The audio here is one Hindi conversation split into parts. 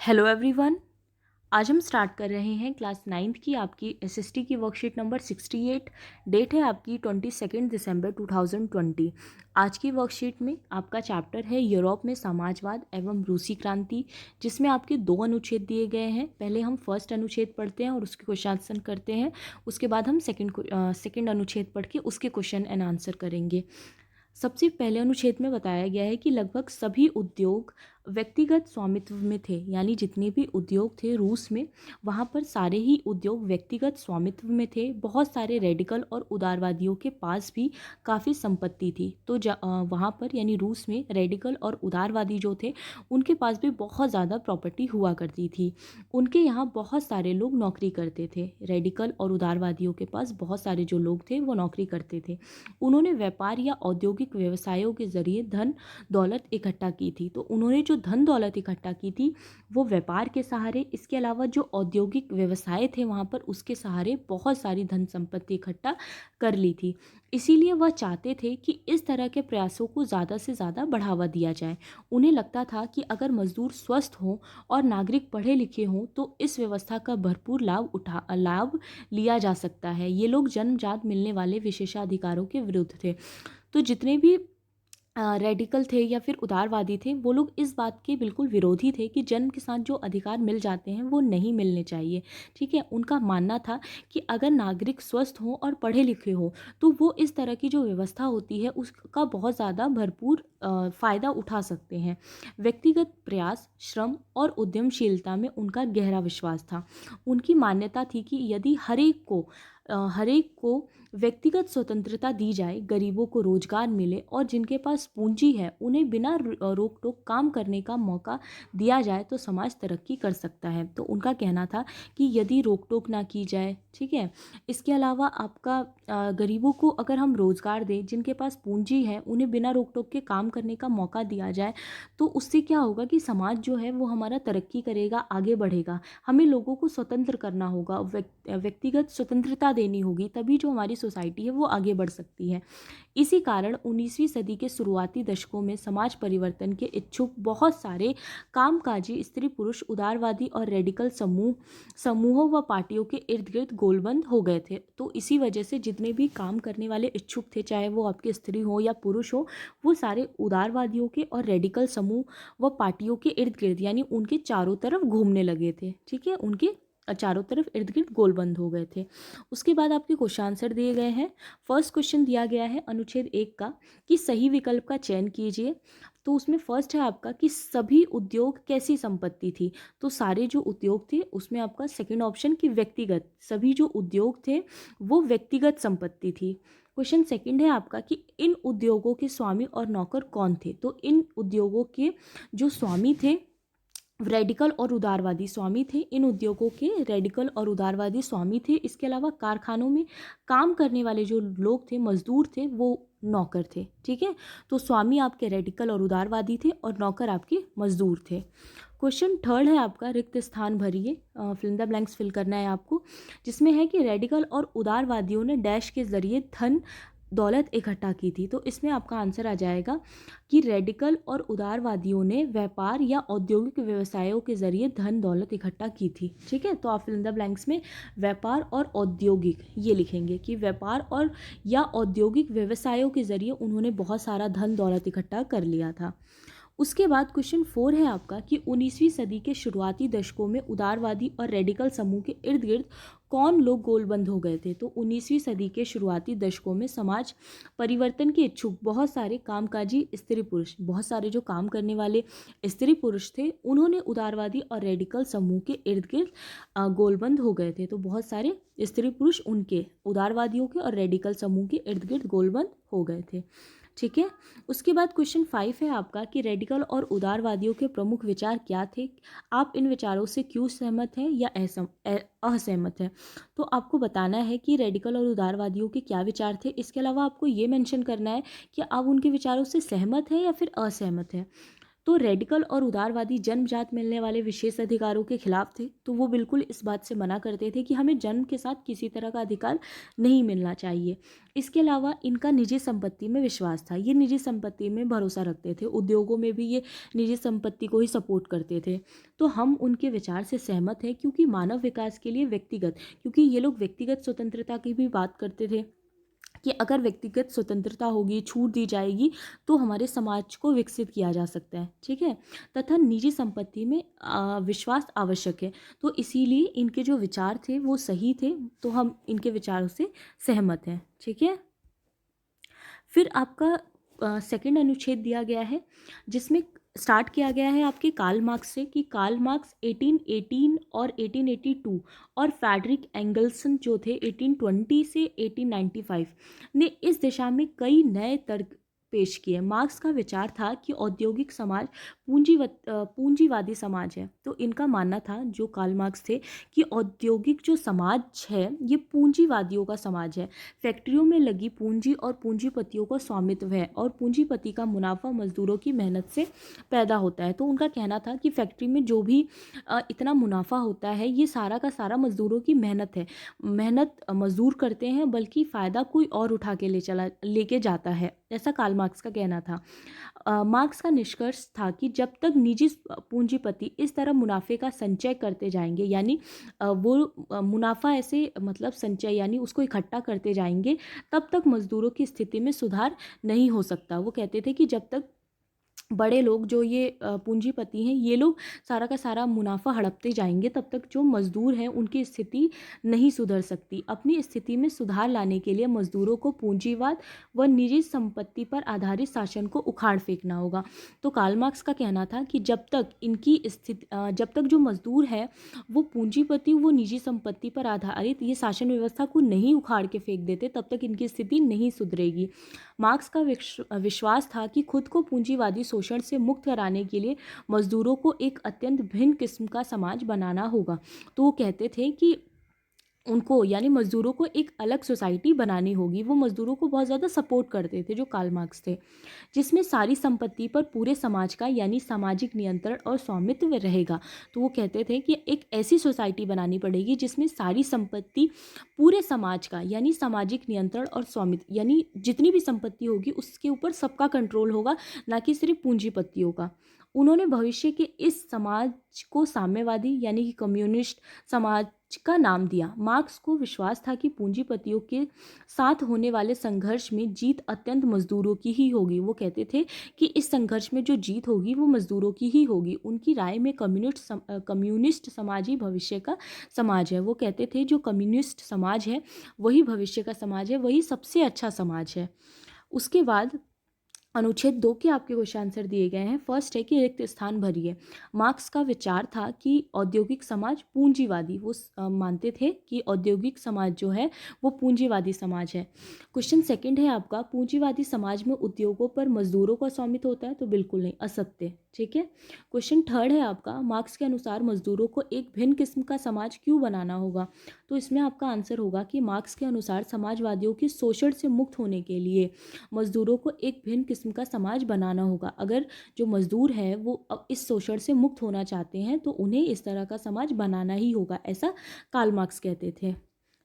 Hello everyone. आज हम स्टार्ट कर रहे हैं क्लास 9th की आपकी एसएसटी की वर्कशीट नंबर 68। डेट है आपकी 22 दिसंबर 2020। आज की वर्कशीट में आपका चैप्टर है यूरोप में समाजवाद एवं रूसी क्रांति, जिसमें आपके 2 अनुच्छेद दिए गए हैं। पहले हम फर्स्ट अनुच्छेद पढ़ते हैं और उसके क्वेश्चन आंसर करते हैं। उसके बाद हम सेकंड अनुच्छेद पढ़ के उसके क्वेश्चन एंड आंसर करेंगे। सबसे पहले अनुच्छेद में बताया गया है कि लगभग सभी उद्योग व्यक्तिगत स्वामित्व में थे, यानी जितने भी उद्योग थे रूस में, वहाँ पर सारे ही उद्योग व्यक्तिगत स्वामित्व में थे। बहुत सारे रेडिकल और उदारवादियों के पास भी काफ़ी संपत्ति थी। तो वहाँ पर यानी रूस में रेडिकल और उदारवादी जो थे उनके पास भी बहुत ज़्यादा प्रॉपर्टी हुआ करती थी। उनके यहाँ बहुत सारे लोग नौकरी करते थे। रेडिकल और उदारवादियों के पास बहुत सारे जो लोग थे वो नौकरी करते थे। उन्होंने व्यापार या औद्योगिक व्यवसायों के जरिए धन दौलत इकट्ठा की थी। तो उन्होंने जो धन दौलत इकट्ठा की थी वो व्यापार के सहारे, इसके अलावा जो औद्योगिक व्यवसाय थे वहाँ पर उसके सहारे बहुत सारी धन संपत्ति इकट्ठा कर ली थी। इसीलिए वह चाहते थे कि इस तरह के प्रयासों को ज़्यादा से ज़्यादा बढ़ावा दिया जाए। उन्हें लगता था कि अगर मजदूर स्वस्थ हों और नागरिक पढ़े लिखे हों तो इस व्यवस्था का भरपूर लाभ लिया जा सकता है। ये लोग जन्मजात मिलने वाले विशेषाधिकारों के विरुद्ध थे। तो जितने भी रेडिकल थे या फिर उदारवादी थे, वो लोग इस बात के बिल्कुल विरोधी थे कि जन्म के साथ जो अधिकार मिल जाते हैं वो नहीं मिलने चाहिए। ठीक है, उनका मानना था कि अगर नागरिक स्वस्थ हों और पढ़े लिखे हों तो वो इस तरह की जो व्यवस्था होती है उसका बहुत ज़्यादा भरपूर फ़ायदा उठा सकते हैं। व्यक्तिगत प्रयास, श्रम और उद्यमशीलता में उनका गहरा विश्वास था। उनकी मान्यता थी कि यदि हर एक को व्यक्तिगत स्वतंत्रता दी जाए, गरीबों को रोजगार मिले और जिनके पास पूंजी है उन्हें बिना रोक टोक काम करने का मौका दिया जाए तो समाज तरक्की कर सकता है। तो उनका कहना था कि यदि रोक टोक ना की जाए, ठीक है, इसके अलावा आपका गरीबों को अगर हम रोजगार दें, जिनके पास पूंजी है उन्हें बिना रोक टोक के काम करने का मौका दिया जाए, तो उससे क्या होगा कि समाज जो है वो हमारा तरक्की करेगा, आगे बढ़ेगा। हमें लोगों को स्वतंत्र करना होगा, व्यक्तिगत स्वतंत्रता देनी होगी, तभी जो हमारी सोसाइटी है वो आगे बढ़ सकती है। इसी कारण 19वीं सदी के शुरुआती दशकों में समाज परिवर्तन के इच्छुक बहुत सारे कामकाजी स्त्री पुरुष उदारवादी और रेडिकल समूहों व पार्टियों के इर्द गिर्द गोलबंद हो गए थे। तो इसी वजह से जितने भी काम करने वाले इच्छुक थे, चाहे वो आपके स्त्री हो या पुरुष हो, वो सारे उदारवादियों के और रेडिकल समूह व पार्टियों के इर्द गिर्द यानी उनके चारों तरफ घूमने लगे थे। ठीक है, उनके चारों तरफ इर्द गिर्द गोलबंद हो गए थे। उसके बाद आपके क्वेश्चन आंसर दिए गए हैं। फर्स्ट क्वेश्चन दिया गया है अनुच्छेद 1 का कि सही विकल्प का चयन कीजिए। तो उसमें फर्स्ट है आपका कि सभी उद्योग कैसी संपत्ति थी। तो सारे जो उद्योग थे उसमें आपका सेकंड ऑप्शन कि व्यक्तिगत, सभी जो उद्योग थे वो व्यक्तिगत संपत्ति थी। क्वेश्चन सेकंड है आपका कि इन उद्योगों के स्वामी और नौकर कौन थे। तो इन उद्योगों के जो स्वामी थे रेडिकल और उदारवादी स्वामी थे। इन उद्योगों के रेडिकल और उदारवादी स्वामी थे। इसके अलावा कारखानों में काम करने वाले जो लोग थे, मजदूर थे, वो नौकर थे। ठीक है, तो स्वामी आपके रेडिकल और उदारवादी थे और नौकर आपके मजदूर थे। क्वेश्चन थर्ड है आपका रिक्त स्थान भरिए, fill in the blanks fill करना है आपको, जिसमें है कि रेडिकल और उदारवादियों ने डैश के जरिए धन दौलत इकट्ठा की थी। तो इसमें आपका आंसर आ जाएगा कि रेडिकल और उदारवादियों ने व्यापार या औद्योगिक व्यवसायों के जरिए धन दौलत इकट्ठा की थी। ठीक है, तो आप फिल इन द ब्लैंक्स में व्यापार और औद्योगिक ये लिखेंगे कि व्यापार और या औद्योगिक व्यवसायों के जरिए उन्होंने बहुत सारा धन दौलत इकट्ठा कर लिया था। उसके बाद क्वेश्चन 4 है आपका कि 19वीं सदी के शुरुआती दशकों में उदारवादी और रेडिकल समूह के इर्द गिर्द कौन लोग गोलबंद हो गए थे। तो 19वीं सदी के शुरुआती दशकों में समाज परिवर्तन के इच्छुक बहुत सारे कामकाजी स्त्री पुरुष, बहुत सारे जो काम करने वाले स्त्री पुरुष थे, उन्होंने उदारवादी और रेडिकल समूह के इर्द गिर्द गोलबंद हो गए थे। तो बहुत सारे स्त्री पुरुष उनके उदारवादियों के और रेडिकल समूह के इर्द गिर्द गोलबंद हो गए थे। ठीक है, उसके बाद क्वेश्चन 5 है आपका कि रेडिकल और उदारवादियों के प्रमुख विचार क्या थे, आप इन विचारों से क्यों सहमत हैं या असहमत हैं। तो आपको बताना है कि रेडिकल और उदारवादियों के क्या विचार थे। इसके अलावा आपको ये मेंशन करना है कि आप उनके विचारों से सहमत हैं या फिर असहमत हैं। तो रेडिकल और उदारवादी जन्मजात मिलने वाले विशेष अधिकारों के खिलाफ थे। तो वो बिल्कुल इस बात से मना करते थे कि हमें जन्म के साथ किसी तरह का अधिकार नहीं मिलना चाहिए। इसके अलावा इनका निजी संपत्ति में विश्वास था। ये निजी संपत्ति में भरोसा रखते थे। उद्योगों में भी ये निजी संपत्ति को ही सपोर्ट करते थे। तो हम उनके विचार से सहमत हैं, क्योंकि मानव विकास के लिए क्योंकि ये लोग व्यक्तिगत स्वतंत्रता की भी बात करते थे कि अगर व्यक्तिगत स्वतंत्रता होगी, छूट दी जाएगी, तो हमारे समाज को विकसित किया जा सकता है। ठीक है, तथा निजी संपत्ति में विश्वास आवश्यक है। तो इसीलिए इनके जो विचार थे वो सही थे, तो हम इनके विचारों से सहमत हैं। ठीक है, फिर आपका सेकंड अनुच्छेद दिया गया है, जिसमें स्टार्ट किया गया है आपके कार्ल मार्क्स से, कि कार्ल मार्क्स 1818 और 1882 और फ्रेडरिक एंगल्सन जो थे 1820 से 1895 ने इस दिशा में कई नए तर्क पेश किए। मार्क्स का विचार था कि औद्योगिक समाज पूंजीवादी समाज है। तो इनका मानना था, जो कार्ल मार्क्स थे, कि औद्योगिक जो समाज है ये पूंजीवादियों का समाज है। फैक्ट्रियों में लगी पूंजी और पूंजीपतियों का स्वामित्व है, और पूंजीपति का मुनाफा मजदूरों की मेहनत से पैदा होता है। तो उनका कहना था कि फैक्ट्री में जो भी इतना मुनाफा होता है ये सारा का सारा मजदूरों की मेहनत है। मेहनत मजदूर करते हैं, बल्कि फ़ायदा कोई और उठा के लेके जाता है, ऐसा कार्ल मार्क्स का कहना था। मार्क्स का निष्कर्ष था कि जब तक निजी पूंजीपति इस तरह मुनाफे का संचय करते जाएंगे, यानी वो मुनाफा ऐसे मतलब संचय यानी उसको इकट्ठा करते जाएंगे, तब तक मजदूरों की स्थिति में सुधार नहीं हो सकता। वो कहते थे कि जब तक बड़े लोग जो ये पूंजीपति हैं ये लोग सारा का सारा मुनाफा हड़पते जाएंगे, तब तक जो मजदूर हैं उनकी स्थिति नहीं सुधर सकती। अपनी स्थिति में सुधार लाने के लिए मजदूरों को पूंजीवाद व निजी संपत्ति पर आधारित शासन को उखाड़ फेंकना होगा। तो कार्ल मार्क्स का कहना था कि जब तक जो मजदूर है वो पूंजीपति वो निजी संपत्ति पर आधारित ये शासन व्यवस्था को नहीं उखाड़ के फेंक देते, तब तक इनकी स्थिति नहीं सुधरेगी। मार्क्स का विश्वास था कि खुद को पूंजीवादी शोषण से मुक्त कराने के लिए मजदूरों को एक अत्यंत भिन्न किस्म का समाज बनाना होगा। तो वो कहते थे कि उनको यानी मजदूरों को एक अलग सोसाइटी बनानी होगी। वो मजदूरों को बहुत ज़्यादा सपोर्ट करते थे, जो कार्ल मार्क्स थे, जिसमें सारी संपत्ति पर पूरे समाज का यानी सामाजिक नियंत्रण और स्वामित्व रहेगा। तो वो कहते थे कि एक ऐसी सोसाइटी बनानी पड़ेगी जिसमें सारी संपत्ति पूरे समाज का यानी सामाजिक नियंत्रण और स्वामित्व, यानी जितनी भी संपत्ति होगी उसके ऊपर सबका कंट्रोल होगा, ना कि सिर्फ पूंजीपतियों का। उन्होंने भविष्य के इस समाज को साम्यवादी यानी कि कम्युनिस्ट समाज का नाम दिया। मार्क्स को विश्वास था कि पूंजीपतियों के साथ होने वाले संघर्ष में जीत अत्यंत मजदूरों की ही होगी। वो कहते थे कि इस संघर्ष में जो जीत होगी वो मजदूरों की ही होगी। उनकी राय में कम्युनिस्ट समाज ही भविष्य का समाज है। वो कहते थे जो कम्युनिस्ट समाज है वही भविष्य का समाज है, वही सबसे अच्छा समाज है। उसके बाद अनुच्छेद 2 के आपके क्वेश्चन आंसर दिए गए हैं। फर्स्ट है कि रिक्त स्थान भरिए। मार्क्स का विचार था कि औद्योगिक समाज पूंजीवादी, वो मानते थे कि औद्योगिक समाज जो है वो पूंजीवादी समाज है। क्वेश्चन सेकंड है आपका, पूंजीवादी समाज में उद्योगों पर मजदूरों का स्वामित्व होता है? तो बिल्कुल नहीं, असत्य। ठीक है। क्वेश्चन थर्ड है आपका, मार्क्स के अनुसार मजदूरों को एक भिन्न किस्म का समाज क्यों बनाना होगा? तो इसमें आपका आंसर होगा कि मार्क्स के अनुसार समाजवादियों की शोषण से मुक्त होने के लिए मजदूरों को एक भिन्न किस्म का समाज बनाना होगा। अगर जो मजदूर है वो अब इस शोषण से मुक्त होना चाहते हैं तो उन्हें इस तरह का समाज बनाना ही होगा, ऐसा कार्ल मार्क्स कहते थे।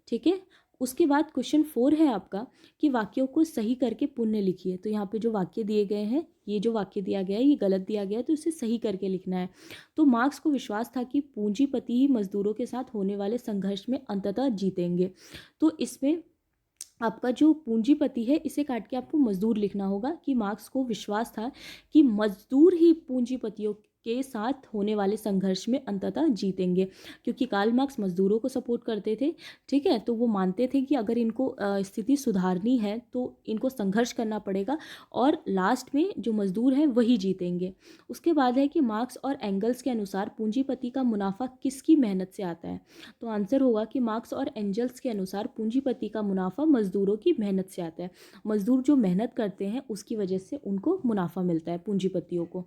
ठीक है। उसके बाद क्वेश्चन 4 है आपका कि वाक्यों को सही करके पुनः लिखिए। तो यहाँ पे जो वाक्य दिए गए हैं, ये जो वाक्य दिया गया है ये गलत दिया गया है, तो इसे सही करके लिखना है। तो मार्क्स को विश्वास था कि पूंजीपति ही मजदूरों के साथ होने वाले संघर्ष में अंततः जीतेंगे। तो इसमें आपका जो पूंजीपति है इसे काट के आपको मजदूर लिखना होगा कि मार्क्स को विश्वास था कि मजदूर ही पूंजीपतियों के साथ होने वाले संघर्ष में अंततः जीतेंगे, क्योंकि कार्ल मार्क्स मजदूरों को सपोर्ट करते थे। ठीक है, तो वो मानते थे कि अगर इनको स्थिति सुधारनी है तो इनको संघर्ष करना पड़ेगा और लास्ट में जो मजदूर हैं वही जीतेंगे। उसके बाद है कि मार्क्स और एंगल्स के अनुसार पूंजीपति का मुनाफा किसकी मेहनत से आता है? तो आंसर होगा कि मार्क्स और एंगल्स के अनुसार पूंजीपति का मुनाफा मजदूरों की मेहनत से आता है। मजदूर जो मेहनत करते हैं उसकी वजह से उनको मुनाफा मिलता है पूंजीपतियों को।